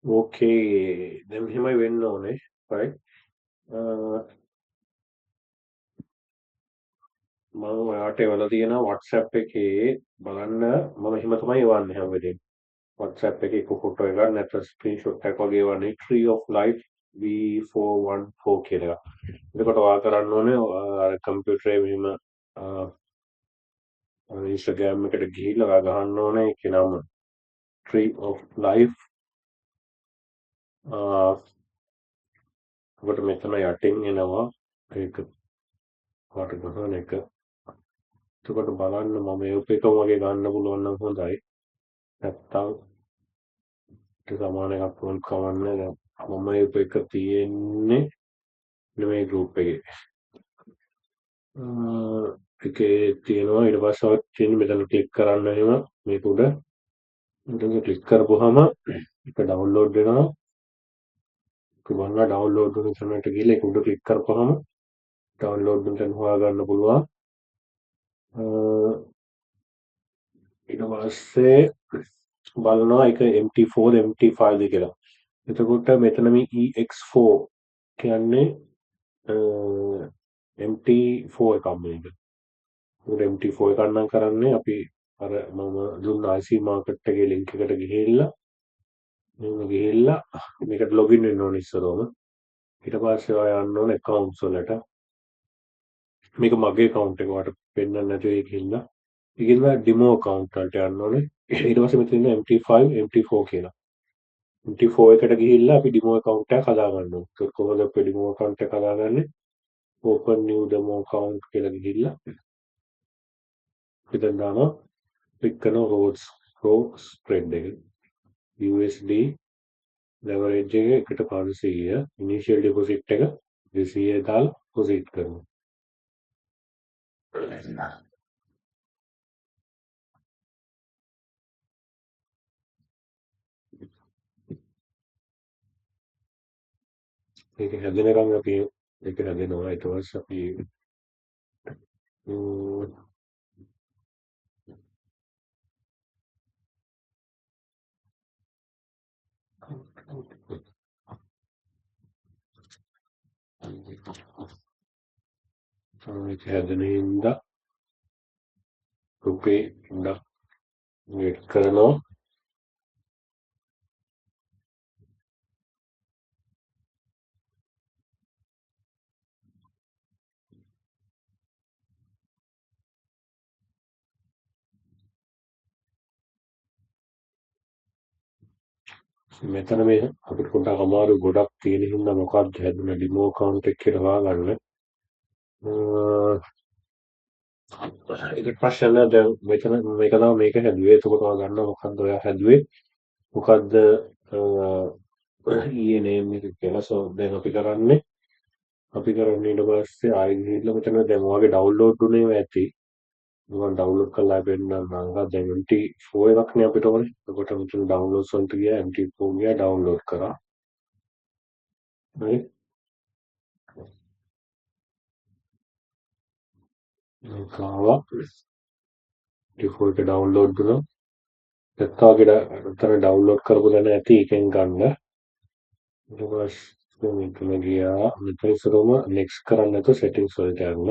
ඕකේ දැන් මෙහෙමයි වෙන්න ඕනේ right මම ඔයාට එවලා තියෙනවා WhatsApp එකේ බලන්න මම එහෙම තමයි එවන්නේ හැම වෙලේම WhatsApp එකේ එක ෆොටෝ එකක් නැත්නම් ස්ක්‍රීන්ෂොට් එකක් වගේ එවන්නේ Tree of Life V414 කියලා එකක්. එතකොට ඔයා කරන්න ඕනේ අර කම්පියුටරේ මෙහෙම Instagram එකට ගිහිල්ලා ඔයා ගහන්න ඕනේ ඒකේ නම Tree of Life ඔබට මෙතන යටින් එනවා ඒක පාට ගහන එක එතකොට බලන්න මම එකම වගේ ගන්න පුළුවන් නම් හොඳයි. නැත්තම් ඒක සමාන එකක් වුණත් කවන්නේ දැන් මම එක තියෙන්නේ මේ ගෲප් එකේ. එකේ තියෙනවා ඊට පස්සේ ඔය තියෙන මෙතන ක්ලික් කරන්න එහෙම මේක උඩ මෙතන ක්ලික් කරපුවාම ඒක ඩවුන්ලෝඩ් වෙනවා. ඒක බලලා ඩවුන්ලෝඩ් වෙන තැනට ගිහලා ඒක උඩ ක්ලික් කරපුවාම ඩවුන්ලෝඩ් වෙන තැන හොයාගන්න පුළුවන්. ඊට පස්සේ බලනවා ඒක MT4 MT5 කියලා. එතකොට මෙතන මේ EX4 කියන්නේ MT4 එකක් මේක. ඒකට MT4 එකක් නම් කරන්නේ අපි අර මම දුන්න IC මාකට් එකේ link එකට ගිහිල්ලා මේකට login වෙන්න ඕනේ ඉස්සරවම. ඊට පස්සේ ඔයා යන්න ඕනේ accounts වලට. මේක මගේ account එක ඔයාලට පෙන්නන්න නැතුව ඒකින්ද. ඒකින්ද demo account වලට යන්න ඕනේ. ඊට පස්සේ මෙතන ඉන්න MT5 MT4 කියලා. MT4 එකට ගිහිල්ලා අපි demo account එකක් හදා ගන්න ඕනේ. ඒක කොහොමද අපි demo account එක හදාගන්නේ? open new demo account කියලා ගිහිල්ලා මෙතන දානවා click කරනවා row spread එක USD leverage එක 1500 initial deposit එක 200 දාලා proceed කරනවා. ඒක හැදෙනකම් අපි ඒක හැදෙනවා ඊට පස්සේ අපි ඒක හැදෙන හින්දා රුපේ ඉඳක් wait කරනවා. මෙතන මේ අපිට පොඩ්ඩක් අමාරු ගොඩක් තියෙන හින්දා මොකක්ද හැදුන ඩිමෝ account එක කියලා හොයාගන්න. ඒකට ප්‍රශ්න නැහැ දැන් මෙතන මේක තමයි මේක හැදුවේ. එතකොට ඔයා ගන්න මොකද්ද ඔයා හැදුවේ? මොකද්ද ඊයේ නේම් එක කියලා. සෝ දැන් අපි කරන්නේ ඊට පස්සේ ආයෙ ගිහිල්ලා මෙතන දැන් ඔයාගේ ඩවුන්ලෝඩ් උනේ ඇති. මම ඩවුන්ලෝඩ් කරලා පෙන්නන්නම්. අංගා දැන් MT4 එකක් නේ අපිට ඕනේ. එතකොට මෙතන ඩවුන්ලෝඩ්ස් වලට ගියා MT4 ගියා ඩවුන්ලෝඩ් කරා. හරි. මේක ආවා. MT4 එක ඩවුන්ලෝඩ් වුණා. නැත්නම් ඔයාගේ ඩවුන්ලෝඩ් කරපු දැන ඇති එකෙන් ගන්න. ඊට පස්සේ මෙතන ගියා. මෙතන ඉස්සරහම next කරන්න නැතුව settings වලට යන්න.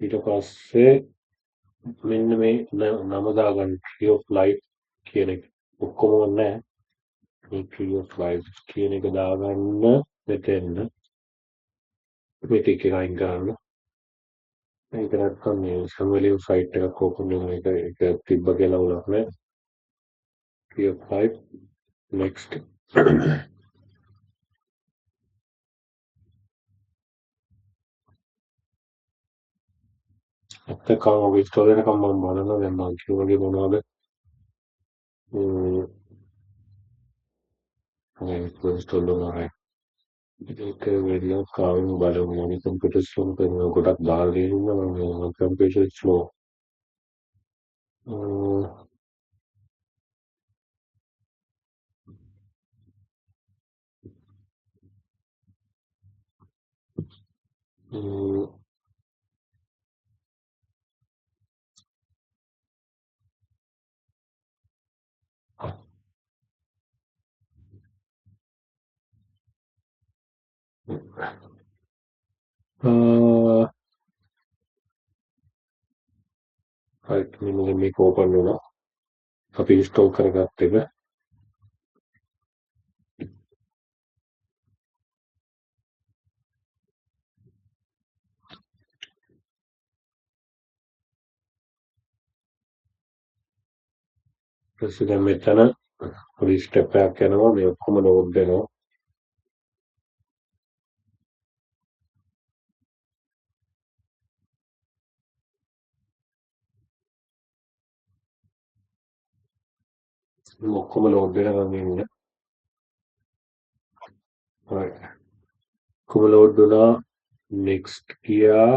ඊට පස්සේ මෙන්න මේ නම දාගන්න tree of life කියන එක. ඔක්කොම නැහැ. මේ tree of life කියන එක දාගන්න මෙතෙන්න. මේ ටික එක අයින් කරන්න. ඒක නැත්තම් මේ සම්වැලියම් සයිට් එකක් ඕපන් වෙන එක තිබ්බ කියලා උලක් නෑ. tree of life next. නැත්තම් ඔබ ඉන්ස්ටෝල් වෙනකම් මම බලනවා දැන් මම කිව්වගේ මොනවද ඉන්ස්ටෝල් වෙනවා. ඒක වෙන කාවෙන් බලමු මම කම්පියුටර් ස්ලෝ කරන ගොඩක් දාලා ඉන්නවා මම කම්පියුටර් ස්ලෝ right මේක ඕපන් වෙනවා. අපි ඉන්ස්ටෝල් කරගත්ත එක. ඊට දැන් මෙතන පොඩි ස්ටෙප් එකක් යනවා මේ ඔක්කොම ලෝඩ් වෙනවා. ඔක්කොම ලෝඩ් වෙනකන් ඉන්න. right. ඔක්කොම ලෝඩ් වුණා. next ගියා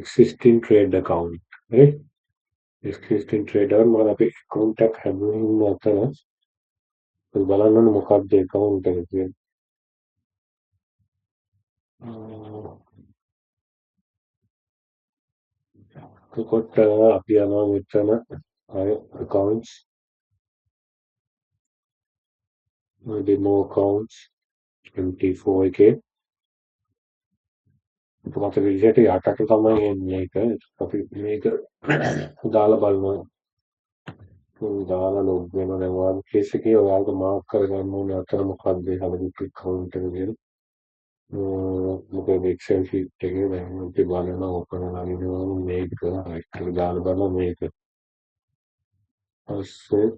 existing trade account. right? existing trader මොකද අපි account එකක් හැදුවම අතන බලන්න ඕනේ මොකක්ද account එක කියන්නේ. එතකොට අපි යනවා මෙතන accounts demo accounts MT4 එකේ මට විදිහට යටට තමයි එන්නේ ඒක. අපි මේක දාලා බලනවා. දාලා ලොග් වෙනවා. දැන් ඔයාලා කේස් එකේ ඔයාලට මාර්ක් කරගන්න ඕනේ අතන මොකක්ද ඒ හැමදේම account එක කියලා. මොකද Excel sheet එකේ දැන් අපි බලනවා ඔපන ලගිනවා මේක එක්ක දාලා බලනවා මේක. පස්සේ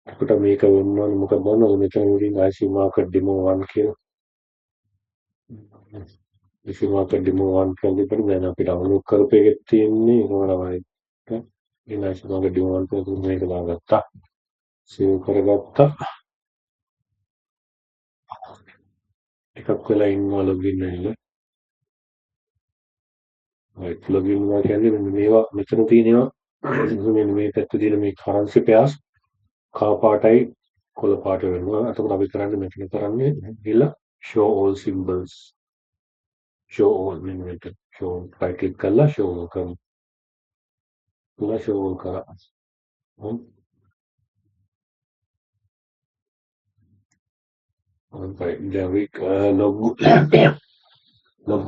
අපිට මේක වෙන්න ඕනේ මොකද බලන්න මෙතන උඩින් IC market demo 1 කියලා. IC market demo 1 කියලා ඉතින් දැන් අපි ඩවුන්ලෝඩ් කරපු එකේ තියෙන්නේ මොනවද? IC market demo 1 කියලා මේක දාගත්තා. සේව් කරගත්තා. එකක් වෙලා ඉන්නවා ලොගින් වෙන්න. right login වෙනවා කියන්නේ මෙන්න මේවා මෙතන තියෙනවා. මෙන්න මේ පැත්තේ තියෙන මේ currency pairs කහ පාටයි කොළ පාට වෙනවා. එතකොට අපි කරන්නේ මෙතන කරන්නේ ගිහලා show all symbols show all මෙන්න මෙතන show right click කරලා show all කරලා show all කරා. right දැන් we log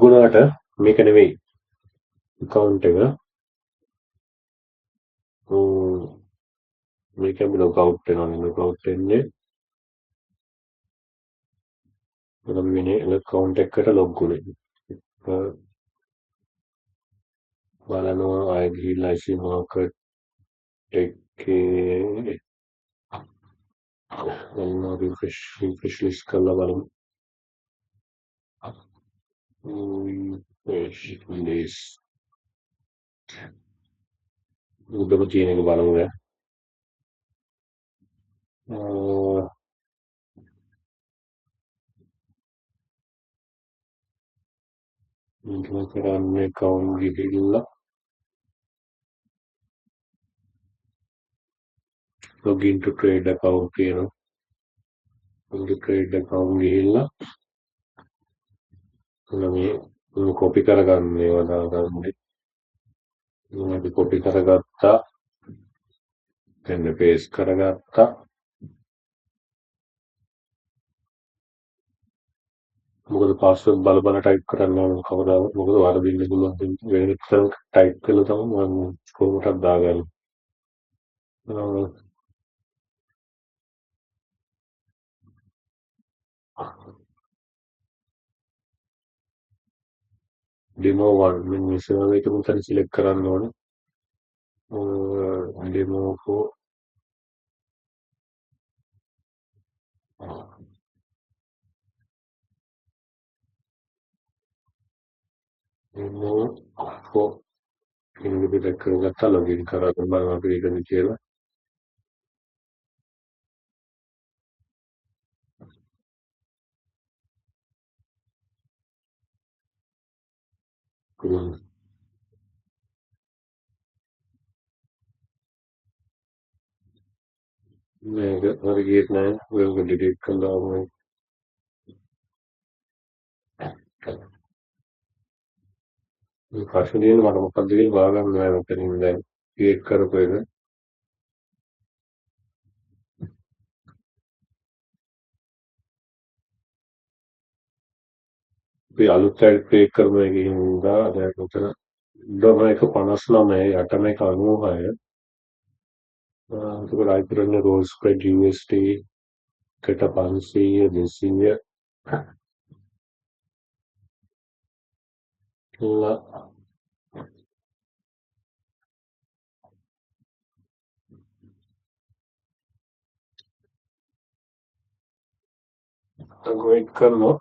වුණාට මේක නෙවෙයි account එක මේකෙන් log out වෙනවා. log out වෙන්නේ මොකද වෙන්නේ account එකකට log වුණේ. බලනවා ආයෙ ගිහිල්ලා IC market එකේ බලනවා refresh list කරලා බලමු. refresh list උඩම තියෙන එක බලමු දැන්. මේක කරන්නේ account ගිහිල්ලා login to trade account කියනවා. login to trade account ගිහිල්ලා මේ copy කරගන්න ඒවා දාගන්නේ. මම copy කරගත්තා. then paste කරගත්තා. මොකද පාස්වර්ඩ් බල ටයිප් කරන්න ඕන කවදාවත් මොකද වරදින්න පුළුවන් වෙන එකක් ටයිප් කළා තමයි මම කොහොමද දාගන්නේ. demo 1 මෙන්න මේ සර්වර් එක මෙතන සිලෙක්ට් කරන්න ඕනේ. demo 4 demo 4 ඉන්නේ පිටක් කරගත්තා ලොගින් කරලා බලන්න අපි ඒකද කියලා. මේක හරියට නෑ මේක ඩිලීට් කළා වගේ. මේ ප්‍රශ්න දෙන්න මට මොකක්ද කියලා බාගන්න බෑ මෙතනින් දැන් ක්‍රියේට් කරපු එක. අලුත් අයට ප්ලේ කරන එකකින් හින්දා දැන් උතන $1.59 8.96 එතකොට අයි කරන්නේ රෝල් ස්ප්‍රෙඩ් USD එකට 500 200 වෙයිට් කරනවා